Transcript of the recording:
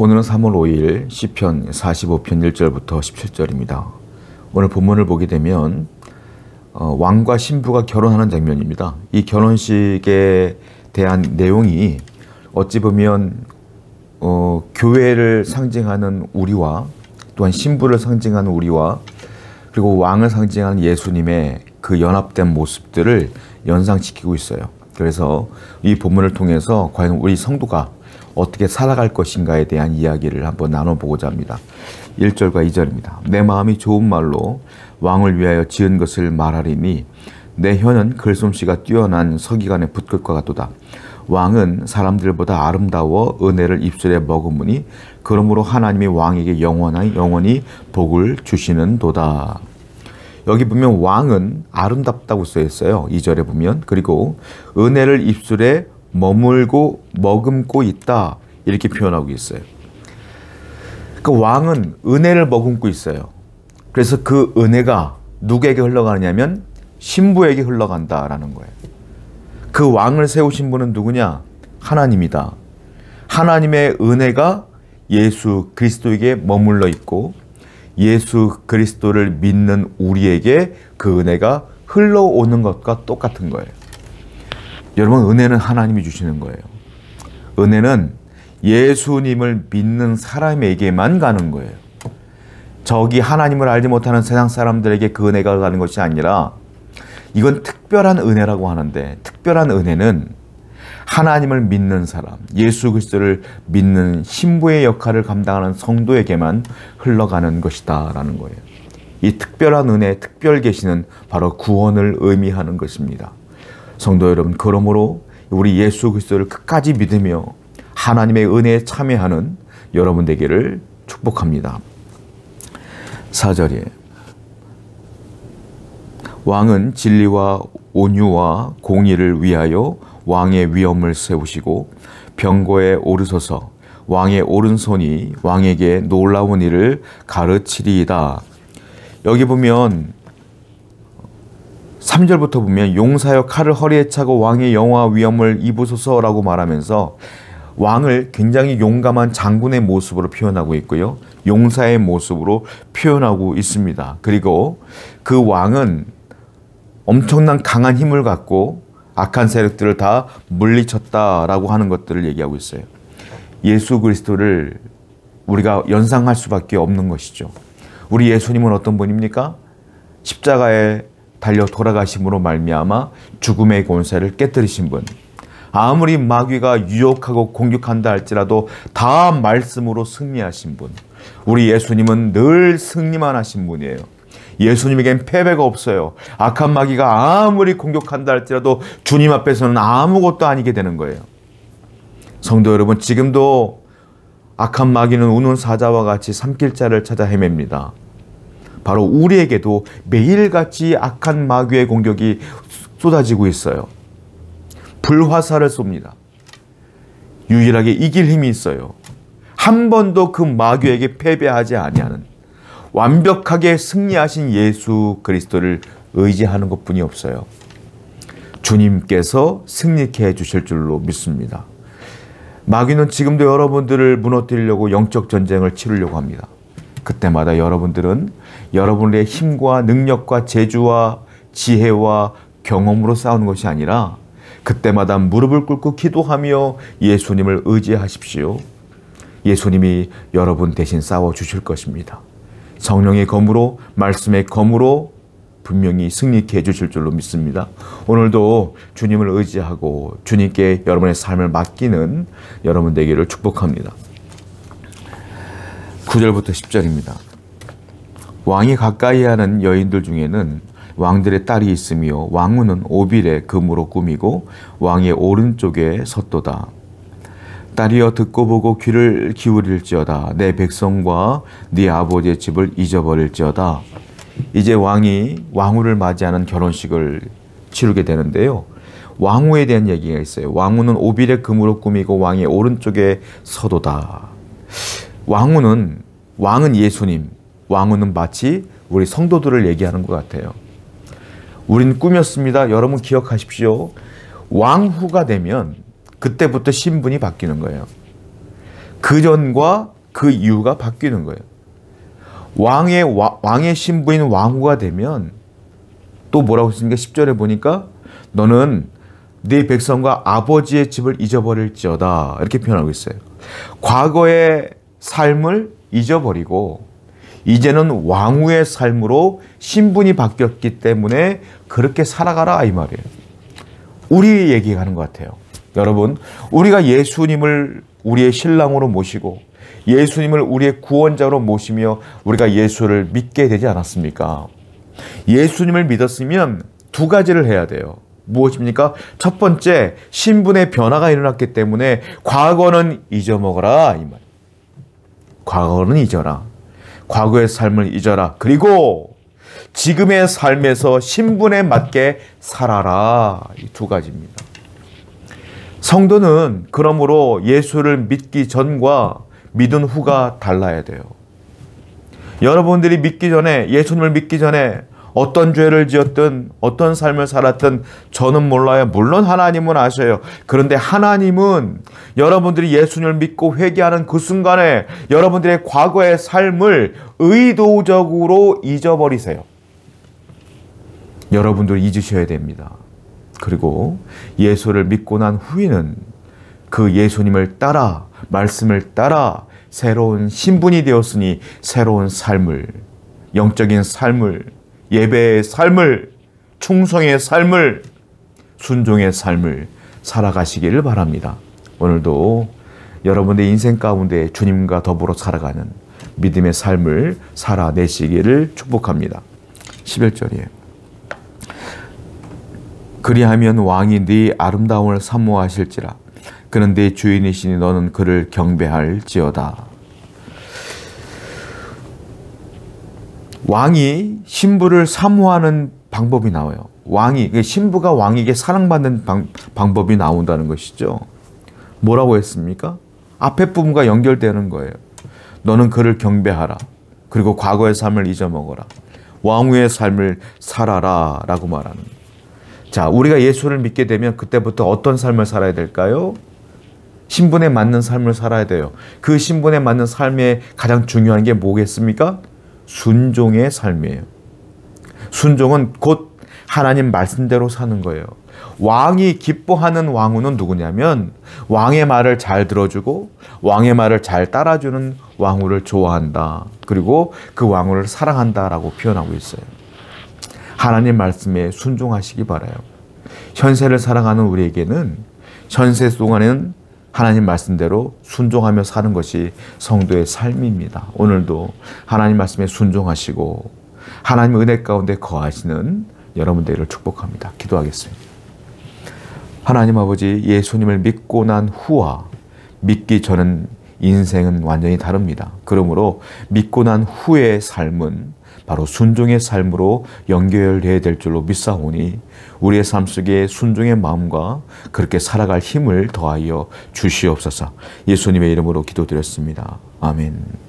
오늘은 3월 5일 시편 45편 1절부터 17절입니다. 오늘 본문을 보게 되면 왕과 신부가 결혼하는 장면입니다. 이 결혼식에 대한 내용이 어찌 보면 교회를 상징하는 우리와 또한 신부를 상징하는 우리와 그리고 왕을 상징하는 예수님의 그 연합된 모습들을 연상시키고 있어요. 그래서 이 본문을 통해서 과연 우리 성도가 어떻게 살아갈 것인가에 대한 이야기를 한번 나눠보고자 합니다. 1절과 2절입니다. 내 마음이 좋은 말로 왕을 위하여 지은 것을 말하리니 내 혀는 글솜씨가 뛰어난 서기관의 붓글과 같도다. 왕은 사람들보다 아름다워 은혜를 입술에 머금으니 그러므로 하나님이 왕에게 영원히 복을 주시는 도다. 여기 보면 왕은 아름답다고 써 있어요. 2절에 보면. 그리고 은혜를 입술에 머금고 있다 이렇게 표현하고 있어요. 그 왕은 은혜를 머금고 있어요. 그래서 그 은혜가 누구에게 흘러가느냐면 신부에게 흘러간다라는 거예요. 그 왕을 세우신 분은 누구냐? 하나님이다. 하나님의 은혜가 예수 그리스도에게 머물러 있고 예수 그리스도를 믿는 우리에게 그 은혜가 흘러오는 것과 똑같은 거예요. 여러분, 은혜는 하나님이 주시는 거예요. 은혜는 예수님을 믿는 사람에게만 가는 거예요. 저기 하나님을 알지 못하는 세상 사람들에게 그 은혜가 가는 것이 아니라 이건 특별한 은혜라고 하는데, 특별한 은혜는 하나님을 믿는 사람, 예수 그리스도를 믿는 신부의 역할을 감당하는 성도에게만 흘러가는 것이다 라는 거예요. 이 특별한 은혜, 특별 계시는 바로 구원을 의미하는 것입니다. 성도 여러분, 그러므로 우리 예수 그리스도를 끝까지 믿으며 하나님의 은혜에 참여하는 여러분 되기를 축복합니다. 4절에 왕은 진리와 온유와 공의를 위하여 왕의 위엄을 세우시고 병거에 오르소서 왕의 오른손이 왕에게 놀라운 일을 가르치리이다. 여기 보면 3절부터 보면 용사여 칼을 허리에 차고 왕의 영화 위엄을 입으소서라고 말하면서 왕을 굉장히 용감한 장군의 모습으로 표현하고 있고요. 용사의 모습으로 표현하고 있습니다. 그리고 그 왕은 엄청난 강한 힘을 갖고 악한 세력들을 다 물리쳤다라고 하는 것들을 얘기하고 있어요. 예수 그리스도를 우리가 연상할 수밖에 없는 것이죠. 우리 예수님은 어떤 분입니까? 십자가에 달려 돌아가심으로 말미암아 죽음의 권세를 깨뜨리신 분. 아무리 마귀가 유혹하고 공격한다 할지라도 다 말씀으로 승리하신 분. 우리 예수님은 늘 승리만 하신 분이에요. 예수님에겐 패배가 없어요. 악한 마귀가 아무리 공격한다 할지라도 주님 앞에서는 아무것도 아니게 되는 거예요. 성도 여러분, 지금도 악한 마귀는 우는 사자와 같이 삼킬자를 찾아 헤맵니다. 바로 우리에게도 매일같이 악한 마귀의 공격이 쏟아지고 있어요. 불화살을 쏩니다. 유일하게 이길 힘이 있어요. 한 번도 그 마귀에게 패배하지 아니하는 완벽하게 승리하신 예수 그리스도를 의지하는 것뿐이 없어요. 주님께서 승리케 해주실 줄로 믿습니다. 마귀는 지금도 여러분들을 무너뜨리려고 영적 전쟁을 치르려고 합니다. 그때마다 여러분들은 여러분의 힘과 능력과 재주와 지혜와 경험으로 싸우는 것이 아니라 그때마다 무릎을 꿇고 기도하며 예수님을 의지하십시오. 예수님이 여러분 대신 싸워주실 것입니다. 성령의 검으로, 말씀의 검으로 분명히 승리케 해주실 줄로 믿습니다. 오늘도 주님을 의지하고 주님께 여러분의 삶을 맡기는 여러분 되기를 축복합니다. 9절부터 10절입니다. 왕이 가까이 하는 여인들 중에는 왕들의 딸이 있으며 왕후는 오빌에 금으로 꾸미고 왕의 오른쪽에 섰도다. 딸이여 듣고 보고 귀를 기울일지어다. 내 백성과 네 아버지의 집을 잊어버릴지어다. 이제 왕이 왕후를 맞이하는 결혼식을 치르게 되는데요. 왕후에 대한 얘기가 있어요. 왕후는 오빌에 금으로 꾸미고 왕의 오른쪽에 서도다. 왕은 예수님, 왕후는 마치 우리 성도들을 얘기하는 것 같아요. 우린 꾸몄습니다. 여러분 기억하십시오. 왕후가 되면 그때부터 신분이 바뀌는 거예요. 그전과 그 이유가 바뀌는 거예요. 왕의 신부인 왕후가 되면 또 뭐라고 했습니까? 10절에 보니까 너는 네 백성과 아버지의 집을 잊어버릴지어다, 이렇게 표현하고 있어요. 과거의 삶을 잊어버리고 이제는 왕후의 삶으로 신분이 바뀌었기 때문에 그렇게 살아가라, 이 말이에요. 우리 얘기하는 것 같아요. 여러분, 우리가 예수님을 우리의 신랑으로 모시고 예수님을 우리의 구원자로 모시며 우리가 예수를 믿게 되지 않았습니까? 예수님을 믿었으면 두 가지를 해야 돼요. 무엇입니까? 첫 번째, 신분의 변화가 일어났기 때문에 과거는 잊어먹어라, 이 말. 과거는 잊어라. 과거의 삶을 잊어라. 그리고 지금의 삶에서 신분에 맞게 살아라. 이 두 가지입니다. 성도는 그러므로 예수를 믿기 전과 믿은 후가 달라야 돼요. 여러분들이 믿기 전에, 예수님을 믿기 전에 어떤 죄를 지었든 어떤 삶을 살았든 저는 몰라요. 물론 하나님은 아셔요. 그런데 하나님은 여러분들이 예수님을 믿고 회개하는 그 순간에 여러분들의 과거의 삶을 의도적으로 잊어버리세요. 여러분들이 잊으셔야 됩니다. 그리고 예수를 믿고 난 후에는 그 예수님을 따라, 말씀을 따라 새로운 신분이 되었으니 새로운 삶을, 영적인 삶을, 예배의 삶을, 충성의 삶을, 순종의 삶을 살아가시기를 바랍니다. 오늘도 여러분의 인생 가운데 주님과 더불어 살아가는 믿음의 삶을 살아내시기를 축복합니다. 11절이에요. 그리하면 왕이 네 아름다움을 사모하실지라. 그는 네 주인이시니 너는 그를 경배할지어다. 왕이 신부를 사모하는 방법이 나와요. 신부가 왕에게 사랑받는 방법이 나온다는 것이죠. 뭐라고 했습니까? 앞에 부분과 연결되는 거예요. 너는 그를 경배하라. 그리고 과거의 삶을 잊어먹어라. 왕후의 삶을 살아라 라고 말하는 거예요. 자, 우리가 예수를 믿게 되면 그때부터 어떤 삶을 살아야 될까요? 신분에 맞는 삶을 살아야 돼요. 그 신분에 맞는 삶의 가장 중요한 게 뭐겠습니까? 순종의 삶이에요. 순종은 곧 하나님 말씀대로 사는 거예요. 왕이 기뻐하는 왕후는 누구냐면 왕의 말을 잘 들어주고 왕의 말을 잘 따라주는 왕후를 좋아한다. 그리고 그 왕후를 사랑한다라고 표현하고 있어요. 하나님 말씀에 순종하시기 바라요. 현세를 살아가는 우리에게는 현세 동안에는 하나님 말씀대로 순종하며 사는 것이 성도의 삶입니다. 오늘도 하나님 말씀에 순종하시고 하나님의 은혜 가운데 거하시는 여러분들을 축복합니다. 기도하겠습니다. 하나님 아버지, 예수님을 믿고 난 후와 믿기 전은 인생은 완전히 다릅니다. 그러므로 믿고 난 후의 삶은 바로 순종의 삶으로 연결되어야 될 줄로 믿사오니 우리의 삶 속에 순종의 마음과 그렇게 살아갈 힘을 더하여 주시옵소서. 예수님의 이름으로 기도드렸습니다. 아멘.